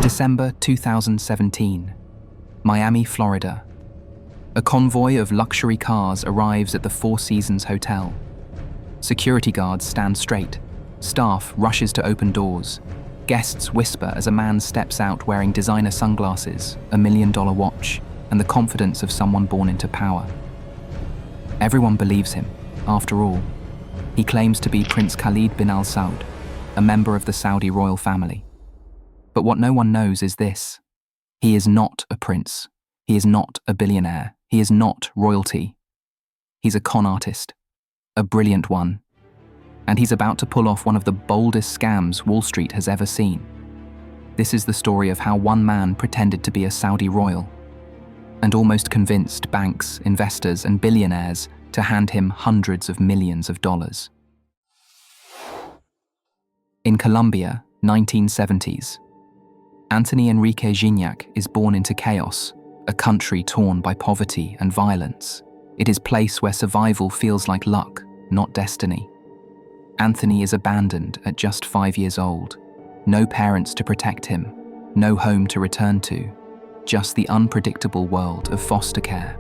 December 2017, Miami, Florida. A convoy of luxury cars arrives at the Four Seasons Hotel. Security guards stand straight. Staff rushes to open doors. Guests whisper as a man steps out wearing designer sunglasses, a $1 million watch, and the confidence of someone born into power. Everyone believes him. After all, he claims to be Prince Khalid bin Al Saud, a member of the Saudi royal family. But what no one knows is this: he is not a prince. He is not a billionaire. He is not royalty. He's a con artist, a brilliant one. And he's about to pull off one of the boldest scams Wall Street has ever seen. This is the story of how one man pretended to be a Saudi royal and almost convinced banks, investors, and billionaires to hand him hundreds of millions of dollars. In Colombia, 1970s, Anthony Enrique Gignac is born into chaos, a country torn by poverty and violence. It is a place where survival feels like luck, not destiny. Anthony is abandoned at just 5 years old. No parents to protect him, no home to return to, just the unpredictable world of foster care.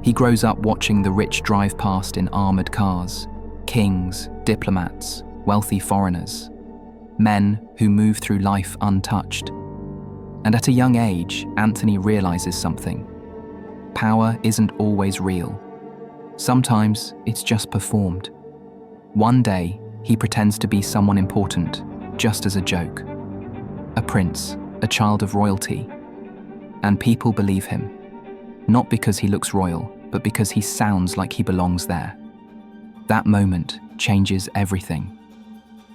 He grows up watching the rich drive past in armored cars, kings, diplomats, wealthy foreigners, men who move through life untouched. And at a young age, Anthony realizes something. Power isn't always real. Sometimes it's just performed. One day, he pretends to be someone important, just as a joke. A prince, a child of royalty. And people believe him. Not because he looks royal, but because he sounds like he belongs there. That moment changes everything.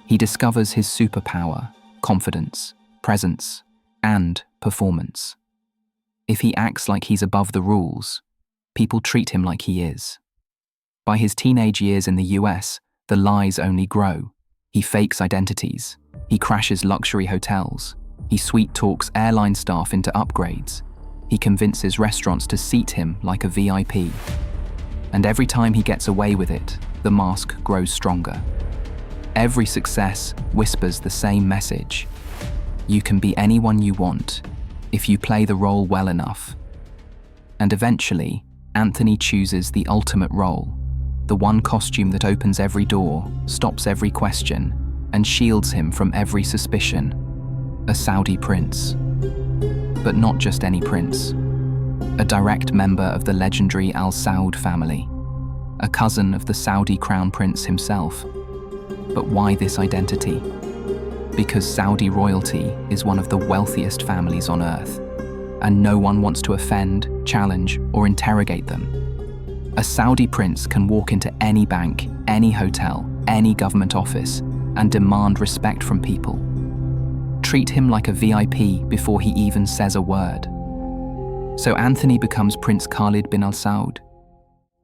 He discovers his superpower, confidence, presence, and performance. If he acts like he's above the rules, people treat him like he is. By his teenage years in the US, the lies only grow. He fakes identities. He crashes luxury hotels. He sweet-talks airline staff into upgrades. He convinces restaurants to seat him like a VIP. And every time he gets away with it, the mask grows stronger. Every success whispers the same message. You can be anyone you want if you play the role well enough. And eventually, Anthony chooses the ultimate role, the one costume that opens every door, stops every question, and shields him from every suspicion. A Saudi prince. But not just any prince. A direct member of the legendary Al Saud family. A cousin of the Saudi crown prince himself. But why this identity? Because Saudi royalty is one of the wealthiest families on earth, and no one wants to offend, challenge, or interrogate them. A Saudi prince can walk into any bank, any hotel, any government office, and demand respect from people. Treat him like a VIP before he even says a word. So Anthony becomes Prince Khalid bin Al Saud.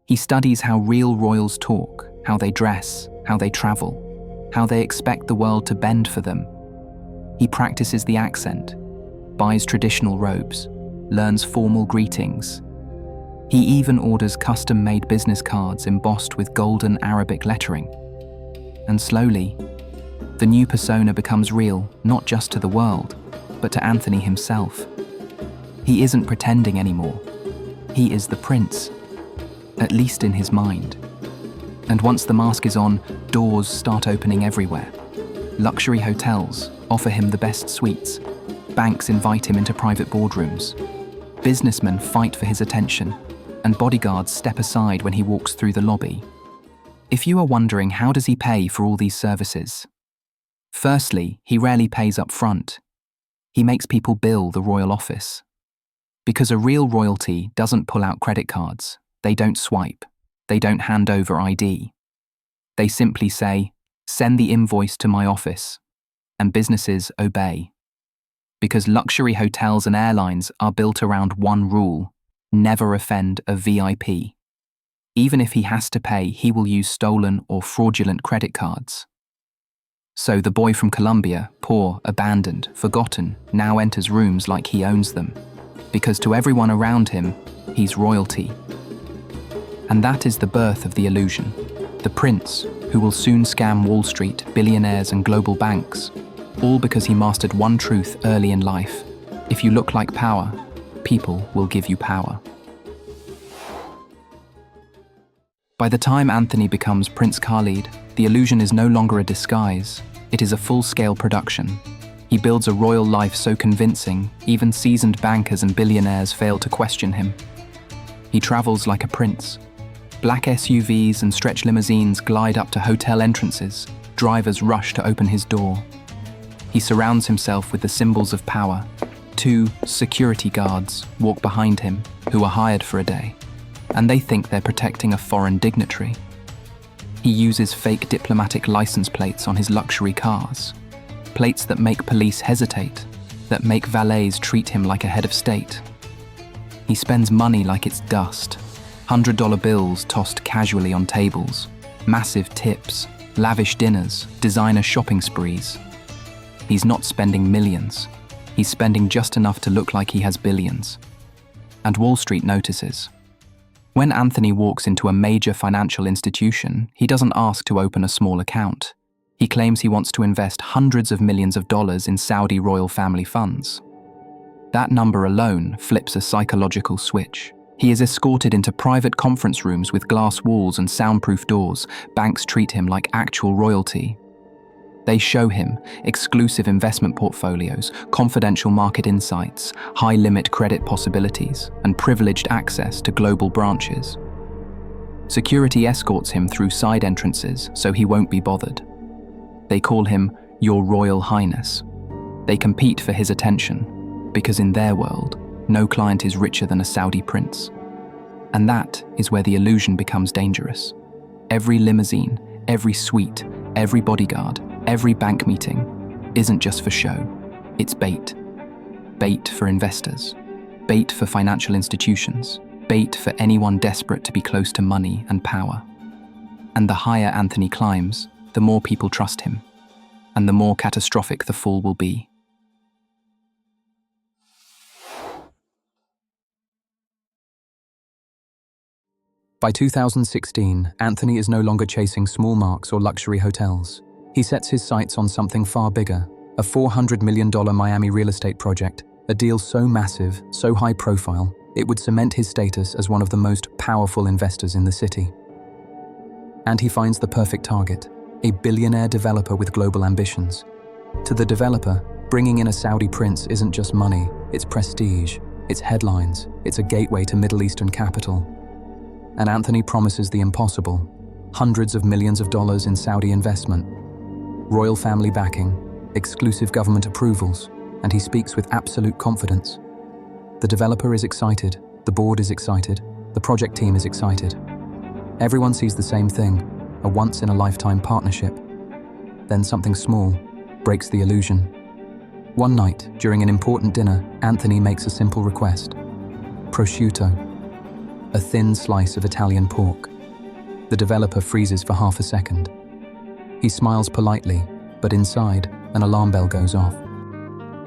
He studies how real royals talk, how they dress, how they travel, how they expect the world to bend for them. He practices the accent, buys traditional robes, learns formal greetings. He even orders custom-made business cards embossed with golden Arabic lettering. And slowly, the new persona becomes real, not just to the world, but to Anthony himself. He isn't pretending anymore. He is the prince, at least in his mind. And once the mask is on, doors start opening everywhere. Luxury hotels offer him the best suites. Banks invite him into private boardrooms. Businessmen fight for his attention, and bodyguards step aside when he walks through the lobby. If you are wondering how does he pay for all these services? Firstly, he rarely pays up front. He makes people bill the royal office. Because a real royalty doesn't pull out credit cards. They don't swipe. They don't hand over ID. They simply say, "Send the invoice to my office," and businesses obey. Because luxury hotels and airlines are built around one rule: never offend a VIP. Even if he has to pay, he will use stolen or fraudulent credit cards. So the boy from Colombia, poor, abandoned, forgotten, now enters rooms like he owns them. Because to everyone around him, he's royalty. And that is the birth of the illusion. The prince, who will soon scam Wall Street, billionaires, and global banks. all because he mastered one truth early in life. If you look like power, people will give you power. By the time Anthony becomes Prince Khalid, the illusion is no longer a disguise, it is a full-scale production. He builds a royal life so convincing, even seasoned bankers and billionaires fail to question him. He travels like a prince. Black SUVs and stretch limousines glide up to hotel entrances, drivers rush to open his door. He surrounds himself with the symbols of power. 2 security guards walk behind him, who are hired for a day, and they think they're protecting a foreign dignitary. He uses fake diplomatic license plates on his luxury cars, plates that make police hesitate, that make valets treat him like a head of state. He spends money like it's dust, $100 bills tossed casually on tables, massive tips, lavish dinners, designer shopping sprees. He's not spending millions. He's spending just enough to look like he has billions. And Wall Street notices. When Anthony walks into a major financial institution, he doesn't ask to open a small account. He claims he wants to invest hundreds of millions of dollars in Saudi royal family funds. That number alone flips a psychological switch. He is escorted into private conference rooms with glass walls and soundproof doors. Banks treat him like actual royalty. They show him exclusive investment portfolios, confidential market insights, high-limit credit possibilities, and privileged access to global branches. Security escorts him through side entrances so he won't be bothered. They call him Your Royal Highness. They compete for his attention, because in their world, no client is richer than a Saudi prince. And that is where the illusion becomes dangerous. Every limousine, every suite, every bodyguard, every bank meeting isn't just for show, it's bait. Bait for investors, bait for financial institutions, bait for anyone desperate to be close to money and power. And the higher Anthony climbs, the more people trust him, and the more catastrophic the fall will be. By 2016, Anthony is no longer chasing small marks or luxury hotels. He sets his sights on something far bigger, a $400 million Miami real estate project, a deal so massive, so high profile, it would cement his status as one of the most powerful investors in the city. And he finds the perfect target, a billionaire developer with global ambitions. To the developer, bringing in a Saudi prince isn't just money, it's prestige, it's headlines, it's a gateway to Middle Eastern capital. And Anthony promises the impossible, hundreds of millions of dollars in Saudi investment, royal family backing, exclusive government approvals, and he speaks with absolute confidence. The developer is excited, the board is excited, the project team is excited. Everyone sees the same thing, a once-in-a-lifetime partnership. Then something small breaks the illusion. One night, during an important dinner, Anthony makes a simple request. Prosciutto, a thin slice of Italian pork. The developer freezes for half a second. He smiles politely, but inside, an alarm bell goes off.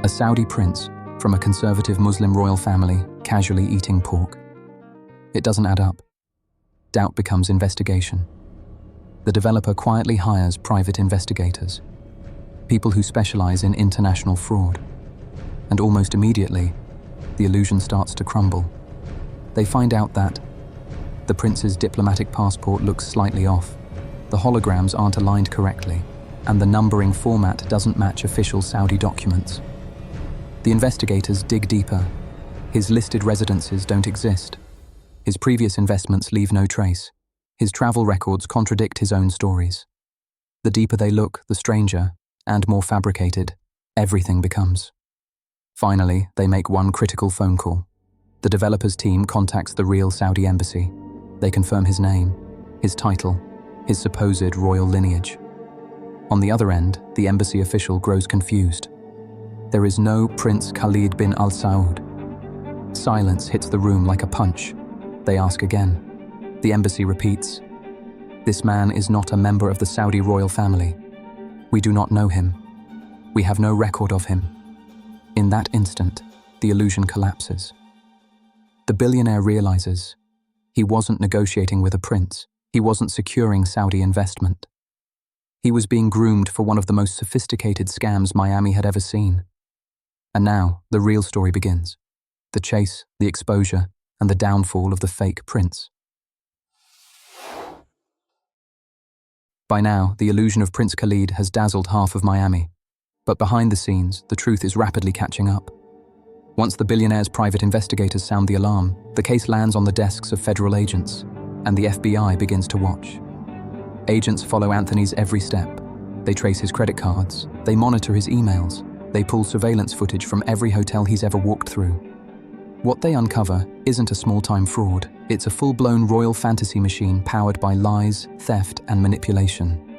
A Saudi prince, from a conservative Muslim royal family, casually eating pork. It doesn't add up. Doubt becomes investigation. The developer quietly hires private investigators, people who specialize in international fraud. And almost immediately, the illusion starts to crumble. They find out that the prince's diplomatic passport looks slightly off, the holograms aren't aligned correctly, and the numbering format doesn't match official Saudi documents. The investigators dig deeper. His listed residences don't exist. His previous investments leave no trace. His travel records contradict his own stories. The deeper they look, the stranger, and more fabricated, everything becomes. Finally, they make one critical phone call. The developer's team contacts the real Saudi embassy. They confirm his name, his title, his supposed royal lineage. On the other end, the embassy official grows confused. There is no Prince Khalid bin Al Saud. Silence hits the room like a punch. They ask again. The embassy repeats, "This man is not a member of the Saudi royal family. We do not know him. We have no record of him." In that instant, the illusion collapses. The billionaire realizes he wasn't negotiating with a prince. He wasn't securing Saudi investment. He was being groomed for one of the most sophisticated scams Miami had ever seen. And now, the real story begins. The chase, the exposure, and the downfall of the fake prince. By now, the illusion of Prince Khalid has dazzled half of Miami. But behind the scenes, the truth is rapidly catching up. Once the billionaire's private investigators sound the alarm, the case lands on the desks of federal agents, and the FBI begins to watch. Agents follow Anthony's every step. They trace his credit cards, they monitor his emails, they pull surveillance footage from every hotel he's ever walked through. What they uncover isn't a small-time fraud, it's a full-blown royal fantasy machine powered by lies, theft, and manipulation.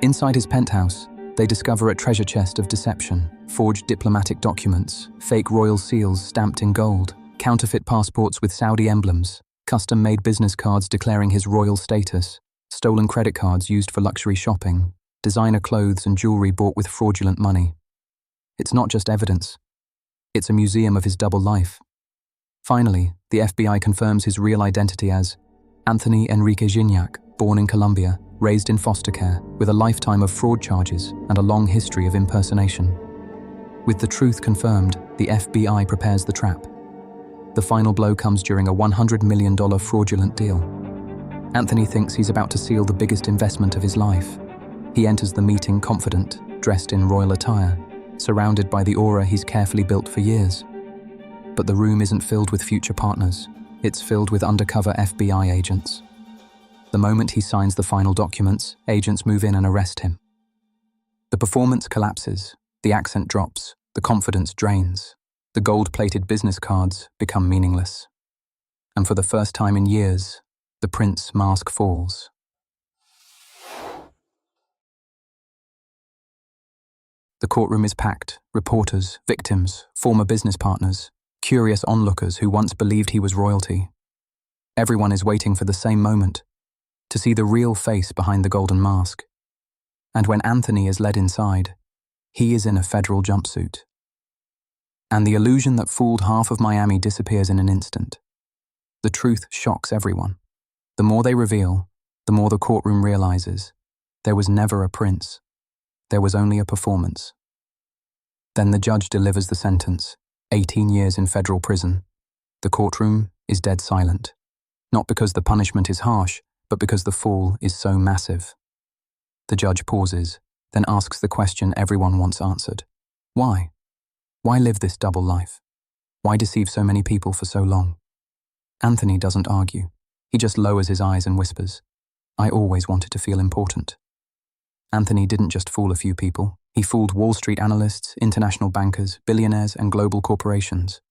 Inside his penthouse, they discover a treasure chest of deception, forged diplomatic documents, fake royal seals stamped in gold, counterfeit passports with Saudi emblems, custom-made business cards declaring his royal status, stolen credit cards used for luxury shopping, designer clothes and jewelry bought with fraudulent money. It's not just evidence. It's a museum of his double life. Finally, the FBI confirms his real identity as Anthony Enrique Gignac, born in Colombia, raised in foster care, with a lifetime of fraud charges and a long history of impersonation. With the truth confirmed, the FBI prepares the trap. The final blow comes during a $100 million fraudulent deal. Anthony thinks he's about to seal the biggest investment of his life. He enters the meeting confident, dressed in royal attire, surrounded by the aura he's carefully built for years. But the room isn't filled with future partners. It's filled with undercover FBI agents. The moment he signs the final documents, agents move in and arrest him. The performance collapses, the accent drops, the confidence drains, the gold-plated business cards become meaningless. And for the first time in years, the prince mask falls. The courtroom is packed, reporters, victims, former business partners, curious onlookers who once believed he was royalty. Everyone is waiting for the same moment, to see the real face behind the golden mask. And when Anthony is led inside, he is in a federal jumpsuit. And the illusion that fooled half of Miami disappears in an instant. The truth shocks everyone. The more they reveal, the more the courtroom realizes there was never a prince. There was only a performance. Then the judge delivers the sentence, 18 years in federal prison. The courtroom is dead silent. Not because the punishment is harsh, but because the fall is so massive. The judge pauses, then asks the question everyone wants answered. Why? Why live this double life? Why deceive so many people for so long? Anthony doesn't argue. He just lowers his eyes and whispers, I always wanted to feel important. Anthony didn't just fool a few people. He fooled Wall Street analysts, international bankers, billionaires, and global corporations.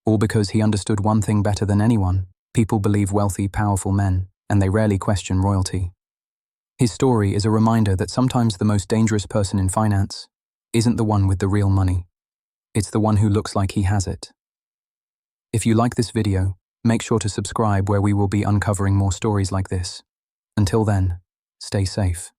All because he understood one thing better than anyone. People believe wealthy, powerful men, and they rarely question royalty. His story is a reminder that sometimes the most dangerous person in finance isn't the one with the real money. It's the one who looks like he has it. If you like this video, make sure to subscribe where we will be uncovering more stories like this. Until then, stay safe.